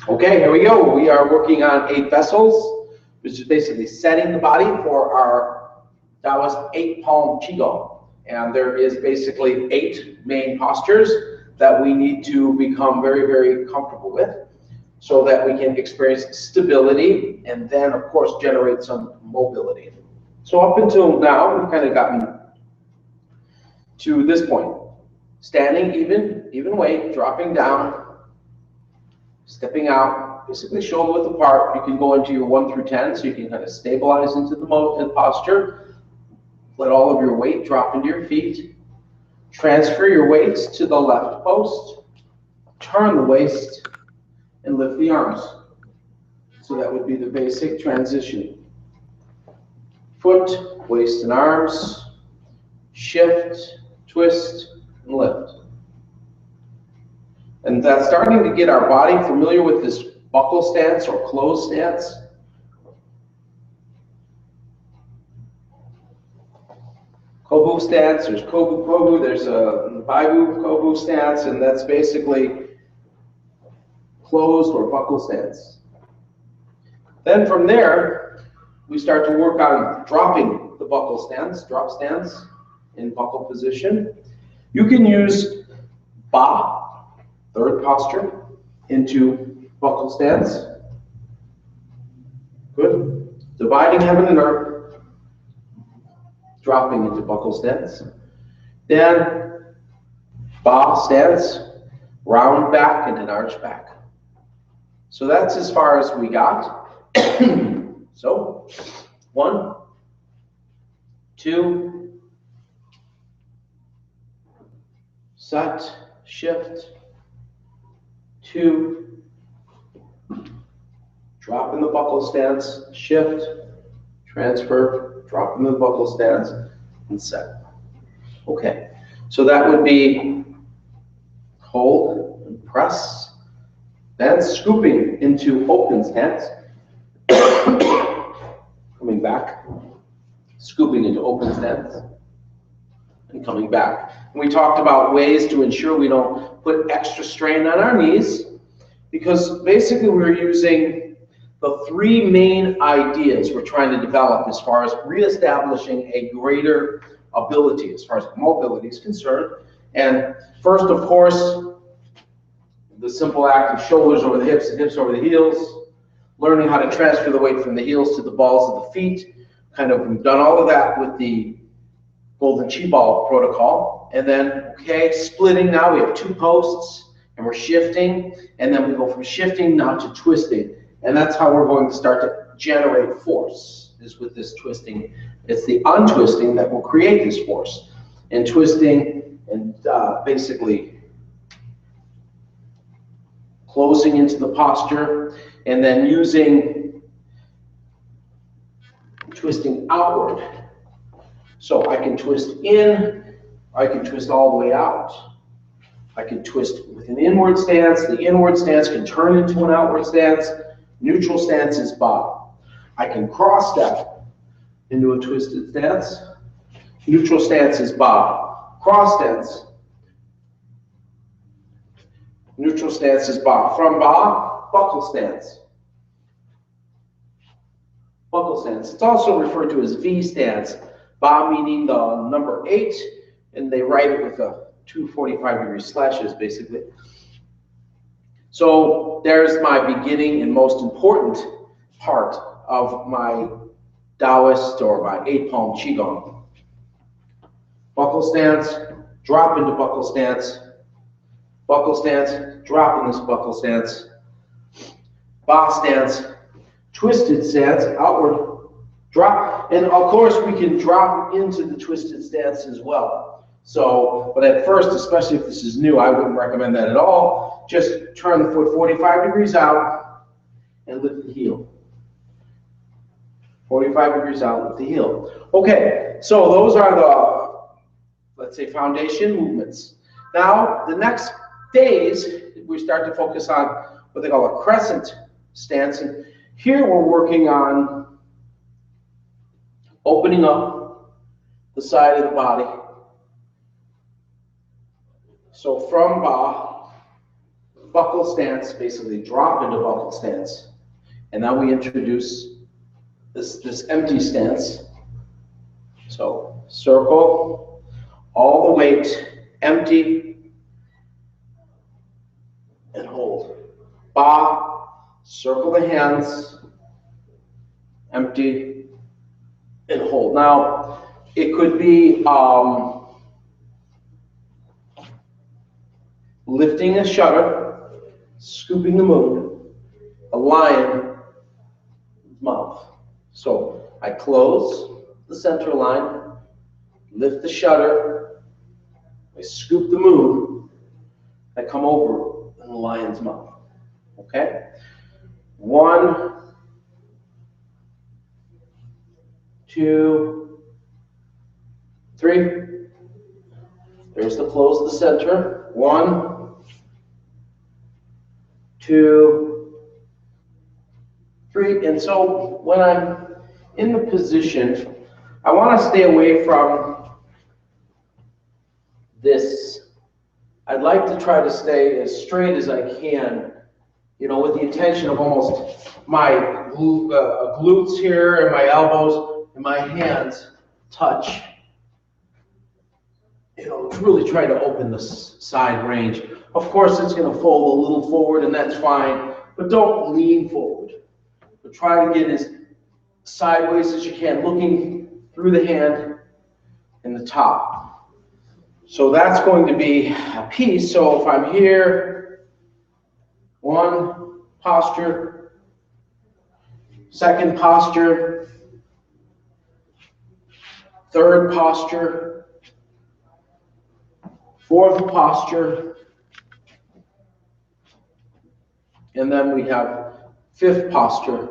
Okay, here we go. We are working on 8 vessels, which is basically setting the body for our Taoist 8-palm Qigong. And there is basically 8 main postures that we need to become very, very comfortable with so that we can experience stability and then, of course, generate some mobility. So up until now, we've kind of gotten to this point. Standing even weight, dropping down, stepping out, basically shoulder width apart. You can go into your 1 through 10, so you can kind of stabilize into the posture. Let all of your weight drop into your feet. Transfer your weights to the left post. Turn the waist and lift the arms. So that would be the basic transition. Foot, waist, and arms. Shift, twist, and lift. And that's starting to get our body familiar with this buckle stance or closed stance. Kobu stance, there's Kobu, there's a Baibu Kobu stance, and that's basically closed or buckle stance. Then from there, we start to work on dropping the buckle stance, drop stance in buckle position. You can use Ba, third posture, into buckle stance. Good. Dividing heaven and earth, dropping into buckle stance. Then Ba stance, round back and an arch back. So that's as far as we got. So 1, 2, set, shift, 2, drop in the buckle stance, shift, transfer, drop in the buckle stance, and set. Okay, so that would be hold and press, then scooping into open stance, coming back, scooping into open stance, and coming back. And we talked about ways to ensure we don't put extra strain on our knees, because basically we're using the 3 main ideas we're trying to develop as far as reestablishing a greater ability as far as mobility is concerned. And first, of course, the simple act of shoulders over the hips and hips over the heels, learning how to transfer the weight from the heels to the balls of the feet. We've done all of that with the Golden Chi Ball protocol. And then, okay, splitting now, we have 2 posts, and we're shifting, and then we go from shifting now to twisting. And that's how we're going to start to generate force, is with this twisting. It's the untwisting that will create this force. And twisting and basically closing into the posture, and then using twisting outward. So I can twist in, I can twist all the way out. I can twist with an inward stance. The inward stance can turn into an outward stance. Neutral stance is Ba. I can cross step into a twisted stance. Neutral stance is Ba. Cross stance. Neutral stance is Ba. From Ba, buckle stance. Buckle stance. It's also referred to as V stance. Ba meaning the number 8, and they write it with a 245-degree slashes, basically. So there's my beginning and most important part of my Taoist or my 8-palm Qigong. Buckle stance, drop into buckle stance, drop in this buckle stance, Ba stance, twisted stance, outward, drop, and of course we can drop into the twisted stance as well. So, but at first, especially if this is new, I wouldn't recommend that at all. Just turn the foot 45 degrees out and lift the heel. 45 degrees out, lift the heel. Okay, so those are the, let's say, foundation movements. Now, the next days, we start to focus on what they call a crescent stance. And here we're working on opening up the side of the body. So from Ba, buckle stance, basically drop into buckle stance. And now we introduce this empty stance. So circle, all the weight, empty, and hold. Ba, circle the hands, empty, and hold. Now, it could be lifting a shutter, scooping the moon, a lion mouth. So I close the center line, lift the shutter, I scoop the moon, I come over in the lion's mouth. Okay? 1, 2, 3. There's the close of the center. 1, 2, 3. And so when I'm in the position, I want to stay away from this. I'd like to try to stay as straight as I can, you know, with the intention of almost my glutes here and my elbows and my hands touch. You know, to really try to open the side range. Of course, it's going to fold a little forward, and that's fine, but don't lean forward. But try to get as sideways as you can, looking through the hand and the top. So that's going to be a piece. So if I'm here, 1 posture, 2nd posture, 3rd posture, 4th posture, and then we have 5th posture.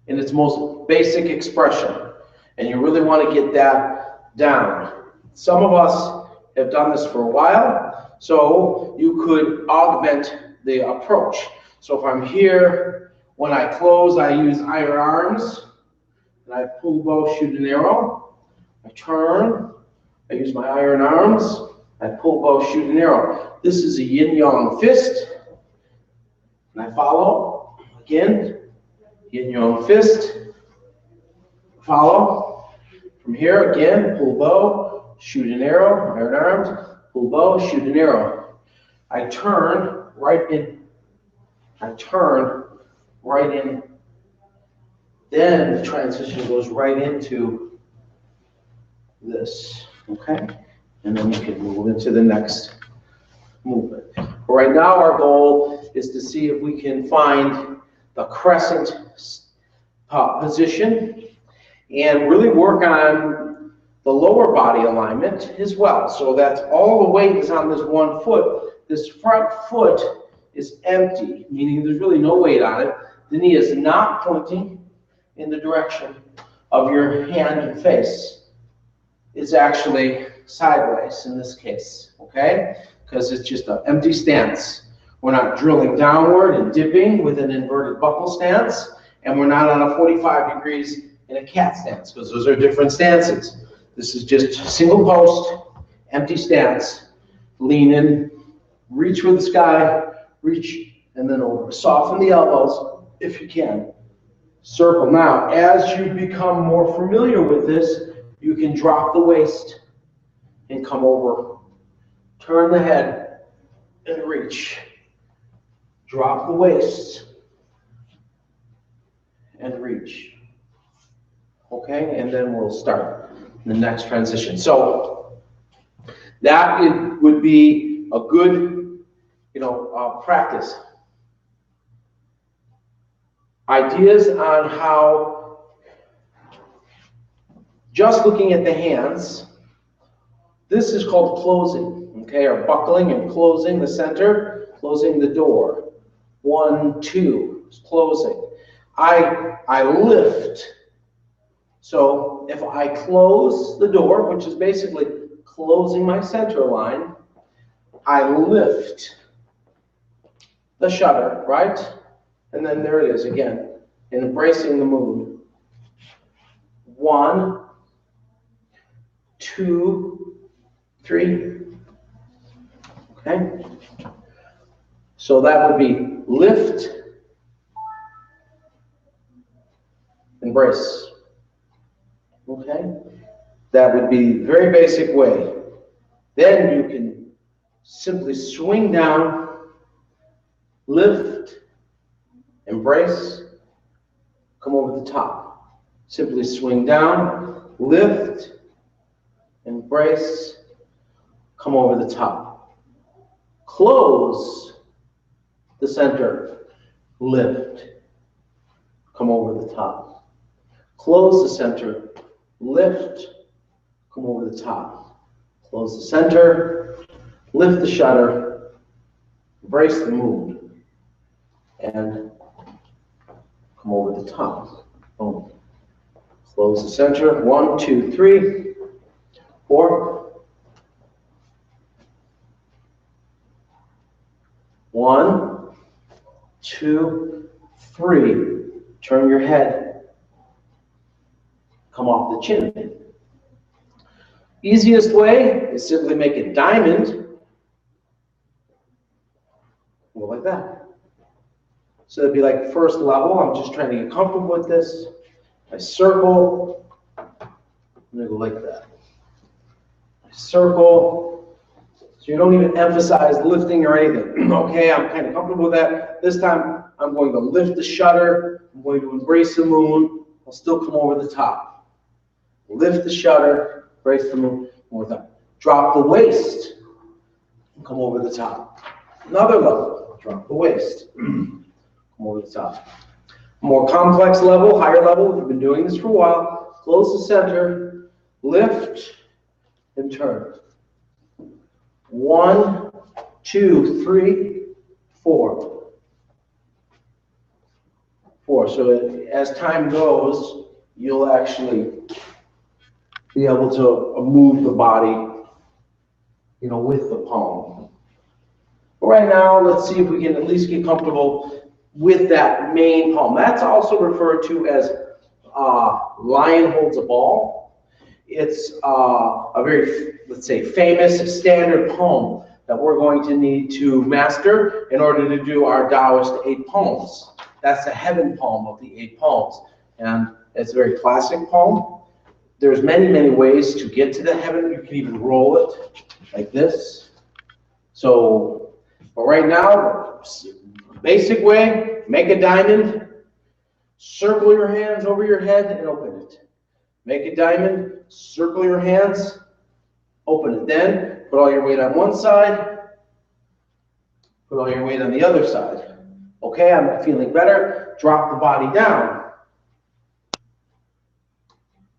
In its most basic expression. And you really want to get that down. Some of us have done this for a while, so you could augment the approach. So if I'm here, when I close, I use iron arms, and I pull, bow, shoot an arrow. I turn, I use my iron arms, I pull, bow, shoot an arrow. This is a yin-yang fist, and I follow, again, yin-yang fist, follow. From here, again, pull bow, shoot an arrow, iron arms, pull bow, shoot an arrow. I turn right in, then the transition goes right into this, okay? And then we can move into the next movement. Right now, our goal is to see if we can find the crescent pop position and really work on the lower body alignment as well. So that's all the weight is on this one foot. This front foot is empty, meaning there's really no weight on it. The knee is not pointing in the direction of your hand and face. It's actually sideways in this case, okay? Because it's just an empty stance. We're not drilling downward and dipping with an inverted buckle stance, and we're not on a 45 degrees in a cat stance, because those are different stances. This is just single post, empty stance, lean in, reach for the sky, reach, and then over. Soften the elbows if you can. Circle. Now, as you become more familiar with this, you can drop the waist and come over. Turn the head and reach. Drop the waist and reach. Okay, and then we'll start the next transition. So that would be a good, practice. Ideas on how, just looking at the hands, this is called closing, okay, or buckling and closing the center, closing the door. 1, 2, closing. I lift. So if I close the door, which is basically closing my center line, I lift the shutter, right? And then there it is again, embracing the mood. 1, 2, 3, Okay? So that would be lift, embrace. Okay? That would be the very basic way. Then you can simply swing down, lift, embrace, come over the top. Simply swing down, lift, embrace, come over the top. Close the center, lift, come over the top. Close the center, lift, come over the top. Close the center, lift the shutter, embrace the mood, and come over the top. Boom. Close the center. 1, 2, 3, 4. 1, 2, 3. Turn your head. Come off the chin. Easiest way is simply make a diamond. Go like that. So it'd be like first level. I'm just trying to get comfortable with this. I circle. I'm going to go like that. I circle. So you don't even emphasize lifting or anything. Okay, I'm kind of comfortable with that. This time, I'm going to lift the shutter. I'm going to embrace the moon. I'll still come over the top. Lift the shutter, embrace the moon, come over the top. Drop the waist, come over the top. Another level, drop the waist, come over the top. More complex level, higher level, if you've been doing this for a while, close the center, lift, and turn. 1, 2, 3, 4. 4. So as time goes, you'll actually be able to move the body, with the palm. But right now, let's see if we can at least get comfortable with that main palm. That's also referred to as lion holds a ball. It's a very, let's say, famous standard poem that we're going to need to master in order to do our Taoist 8 poems. That's the heaven poem of the 8 poems. And it's a very classic poem. There's many, many ways to get to the heaven. You can even roll it like this. So, but right now, basic way, make a diamond, circle your hands over your head and open it. Make a diamond, circle your hands, open it. Then put all your weight on one side, put all your weight on the other side. Okay, I'm feeling better. Drop the body down.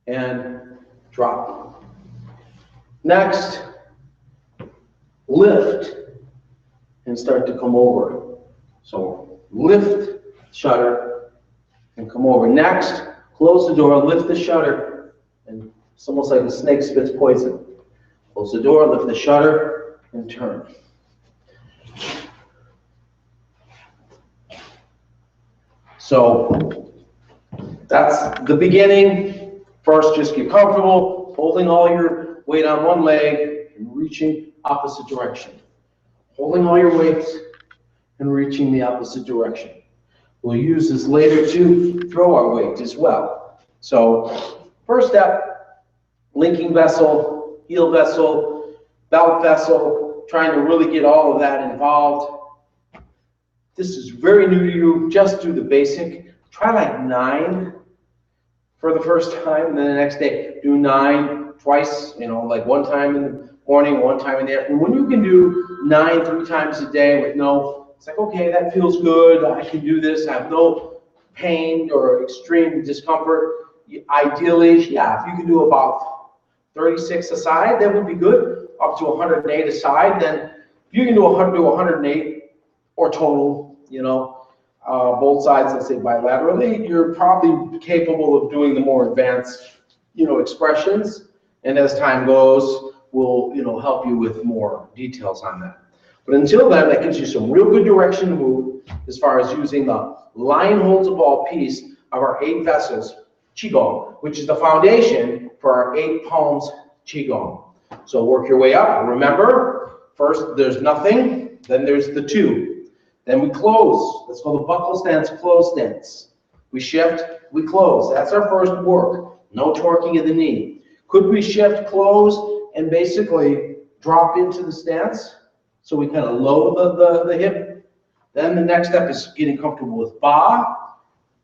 And drop. Next, lift and start to come over. So lift, shutter, and come over. Next, close the door, lift the shutter, and it's almost like a snake spits poison. Close the door, lift the shutter, and turn. So that's the beginning. First, just get comfortable, holding all your weight on one leg and reaching opposite direction. Holding all your weight and reaching the opposite direction. We'll use this later to throw our weight as well. So, first step, linking vessel, heel vessel, belt vessel, trying to really get all of that involved. This is very new to you. Just do the basic. Try like 9 for the first time, and then the next day do 9 twice, like 1 time in the morning, 1 time in the afternoon. When you can do 9 3 times a day with it's like, okay, that feels good, I can do this, I have no pain or extreme discomfort. Ideally, yeah, if you can do about 36 a side, that would be good, up to 108 a side. Then if you can do 108 or total, both sides, let's say bilaterally, you're probably capable of doing the more advanced, expressions. And as time goes, we'll, help you with more details on that. But until then, that gives you some real good direction to move as far as using the lion holds a ball piece of our 8 vessels Qigong, which is the foundation for our 8 poems Qigong. So work your way up. Remember, First, there's nothing, then there's the two. Then we close. That's called the buckle stance, close stance. We shift, we close. That's our first work. No torquing of the knee. Could we shift, close, and basically drop into the stance? So we kind of lower the hip. Then the next step is getting comfortable with ba.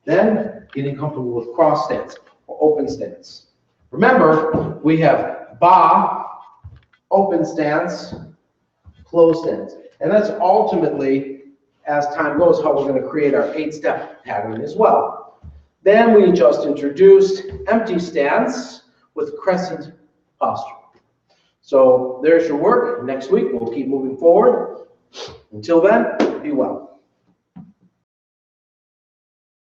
Then getting comfortable with cross stance or open stance. Remember, we have ba, open stance, close stance. And that's ultimately, as time goes, how we're going to create our 8-step pattern as well. Then we just introduced empty stance with crescent posture. So there's your work. Next week, we'll keep moving forward. Until then, be well.